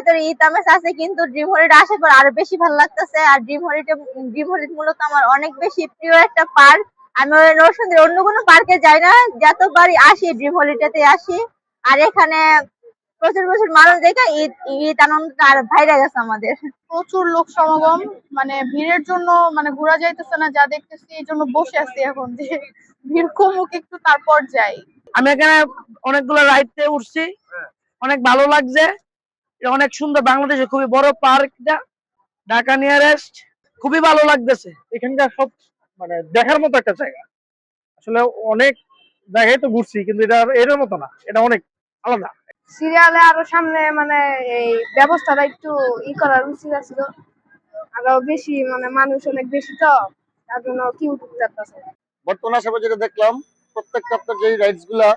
ভেতরে ঈদ আমেজ আছে, কিন্তু ড্রিম হলিডে আসার পর আরো বেশি ভালো লাগতেছে। আর ড্রিম হলিডে মূলত আমার অনেক বেশি প্রিয় একটা পার্ক। আমি ওই নরসিংদীর অন্য কোনো পার্কে যাই না, যতবারই আসি ড্রিম হলিডেতে আসি। আর এখানে প্রচুর প্রচুর মানুষ দেখে ঈদ ঈদ আনন্দটা আর বাইরে গেছে আমাদের। প্রচুর লোক সমাগম, মানে ভিড়ের জন্য মানে ঘোরা যাইতেছে না, যা দেখতেছি এই জন্য বসে আছি এখন, যে ভিড় কমুক একটু তারপর যাই। আমি এখানে অনেকগুলো রাইডতে উঠছি, অনেক ভালো লাগছে। এটা অনেক সুন্দর, বাংলাদেশে খুবই বড় পার্ক, ঢাকা নিয়ারেস্ট। খুবই ভালো লাগতেছে। এখানকার সব মানে দেখার মতো একটা জায়গা। আসলে অনেক জায়গায় তো ঘুরছি, কিন্তু এটা এর মতো না, এটা অনেক আলাদা। সিরিয়ালে আরো সামনে মানে এই ব্যবস্থাটা একটু করার উচিত ছিল, আরো বেশি মানে মানুষ অনেক বেশি, তো তার জন্য কি উঠতে চাচ্ছে। বর্তমান আশেপাশে যেটা দেখলাম, প্রত্যেকটা আপনার যে রাইডস গুলা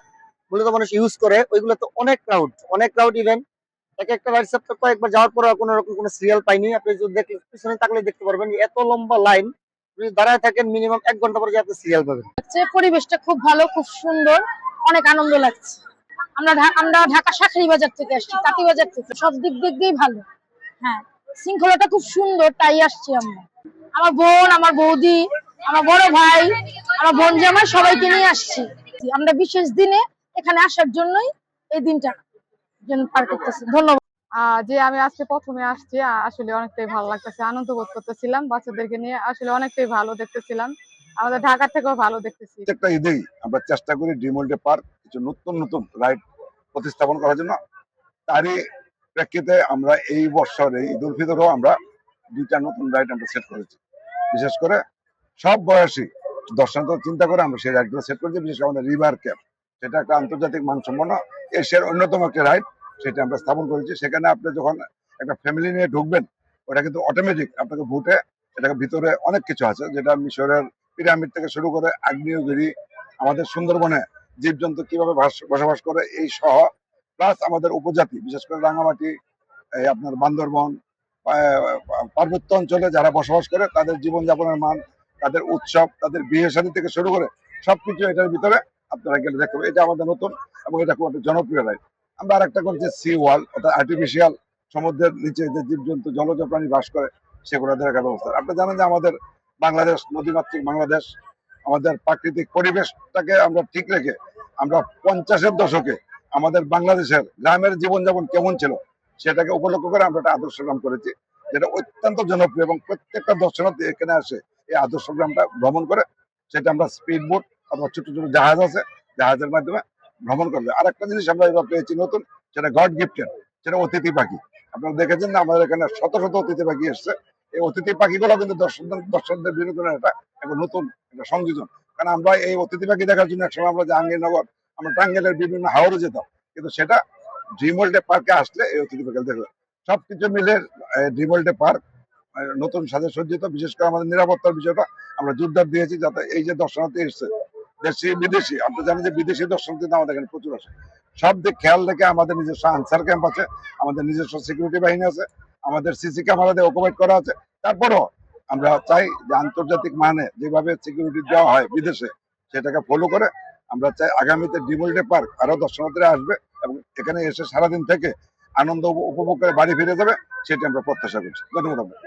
মূলত মানুষ ইউজ করে, ওইগুলো তো অনেক ক্রাউড ইভেন্ট। এক একটা রাইডস আপনার কয়েকবার যাওয়ার পর কোনো রকম কোনো সিরিয়াল পাইনি। আপনি যদি পিছনে তাকলে দেখতে পারবেন যে এত লম্বা লাইন, যদি দাঁড়ায় থাকেন মিনিমাম 1 ঘন্টা পরে আপনি সিরিয়াল পাবেন। পরিবেশটা খুব ভালো, খুব সুন্দর, অনেক আনন্দ লাগছে। আমরা ঢাকা শাঁখারী বাজার থেকে আসছি, তাঁতীবাজার থেকে, সব দিক দিয়েই ভালো। হ্যাঁ, শৃঙ্খলাটা খুব সুন্দর, তাই আসছি আমরা। আমার বোন, আমার বৌদি, আমার বড় ভাই, আমার বোন জামাই সবাইকে নিয়ে আসছি। আমরা বিশেষ দিনে এখানে আসার জন্যই এই দিনটা পার করতেছি। ধন্যবাদ। যে আমি আজকে প্রথমে আসছি, আসলে অনেকটাই ভালো লাগতেছে, আনন্দ বোধ করতেছিলাম বাচ্চাদেরকে নিয়ে, আসলে অনেকটাই ভালো দেখতেছিলাম, আমাদের ঢাকা থেকেও ভালো দেখতেছি। প্রত্যেকটা ঈদেই আমরা চেষ্টা করি ড্রিম ওয়ার্ল্ড পার্ক কিছু নতুন নতুন রাইড প্রতিস্থাপন করার জন্য। তারই প্রেক্ষিতে আমরা এই বছরে ঈদ উল ফিতরেও আমরা 2টা নতুন রাইড আমরা সেট করেছি। বিশেষ করে সব বয়সী দর্শনার্থী চিন্তা করে আমরা সেই রাইডগুলো সেট করেছি। বিশেষ করে আমাদের রিভার ক্যাম্প, সেটা একটা আন্তর্জাতিক মানসম্পন্ন এশিয়ার অন্যতম একটা রাইড, সেটা আমরা স্থাপন করেছি। সেখানে আপনি যখন একটা ফ্যামিলি নিয়ে ঢুকবেন, ওটা কিন্তু অটোমেটিক আপনাকে ভুটে, এটাকে ভিতরে অনেক কিছু আছে, যেটা মিশরের পিরামিড থেকে শুরু করে আগ্নেয়গিরি, আমাদের সুন্দরবনে জীবজন্তু কিভাবে বসবাস করে এই সহ, প্লাস আমাদের উপজাতি বিশেষ করে রাঙামাটি, এই আপনার বান্দরবন, পার্বত্য অঞ্চলে যারা বসবাস করে তাদের জীবনযাপনের মান, তাদের উৎসব, তাদের বিয়ে শাদী থেকে শুরু করে সবকিছু এটার ভিতরে আপনারা গেলে দেখতে পাবেন। এটা আমাদের নতুন এবং এটা খুব একটা জনপ্রিয় রাইড। আমরা আরেকটা করছি সি ওয়াল, অর্থাৎ আর্টিফিশিয়াল সমুদ্রের নিচে যে জীবজন্তু জলজ প্রাণী বাস করে সেগুলো দেখার ব্যবস্থা। আপনারা জানেন যে আমাদের বাংলাদেশ নদীমাতৃক বাংলাদেশ, আমাদের প্রাকৃতিক পরিবেশটাকে আমরা ঠিক রেখে আমরা 50-এর দশকে আমাদের বাংলাদেশের গ্রামের জীবনযাপন কেমন ছিল সেটাকে উপলক্ষ করে আমরা একটা আদর্শ গ্রাম করেছি, যেটা অত্যন্ত জনপ্রিয় এবং প্রত্যেকটা দর্শনার্থী এখানে আসে এই আদর্শ গ্রামটা ভ্রমণ করে। সেটা আমরা স্পিড বোট অথবা ছোট ছোট জাহাজ আছে, জাহাজের মাধ্যমে ভ্রমণ করবে। আর একটা জিনিস আমরা এবার পেয়েছি নতুন, সেটা গড গিফটেড, সেটা অতিথি পাখি। আপনারা দেখেছেন না আমাদের এখানে শত শত অতিথি পাখি এসছে। এই অতিথি পাখিগুলো কিন্তু দর্শকদের বিনোদনের একটা নতুন একটা সংযোজন। কারণ আমরা এই অতিথি পাখি দেখার জন্য একসময় আমরা জাহাঙ্গীরনগর, আমরা টাঙ্গাইলের বিভিন্ন হাওরে যেতাম, কিন্তু সেটা ড্রিম ওয়ার্ল্ড পার্কে আসলে এই অতিথি পাখি দেখবে। সবকিছু মিলে ড্রিম ওয়ার্ল্ড পার্ক নতুন সাজে সজ্জিত। বিশেষ করে আমাদের নিরাপত্তার বিষয়টা আমরা জোরদার দিয়েছি, যাতে এই যে দর্শনার্থী এসছে দেশি বিদেশি, আপনি জানেন যে বিদেশি দর্শনার্থী আমাদের এখানে প্রচুর আসে, সব দিক খেয়াল রেখে আমাদের নিজস্ব আনসার ক্যাম্প আছে, আমাদের নিজস্ব সিকিউরিটি বাহিনী আছে, আমাদের সিসি ক্যামেরা দিয়ে অকুপাইড করা আছে। তারপরও আমরা চাই যে আন্তর্জাতিক মানে যেভাবে সিকিউরিটি দেওয়া হয় বিদেশে, সেটাকে ফলো করে আমরা চাই আগামীতে ড্রিম ওয়ার্ল্ড পার্ক আরো দর্শনার্থীরা আসবে এবং এখানে এসে সারাদিন থেকে আনন্দ উপভোগ করে বাড়ি ফিরে যাবে, সেটি আমরা প্রত্যাশা করছি। ধন্যবাদ।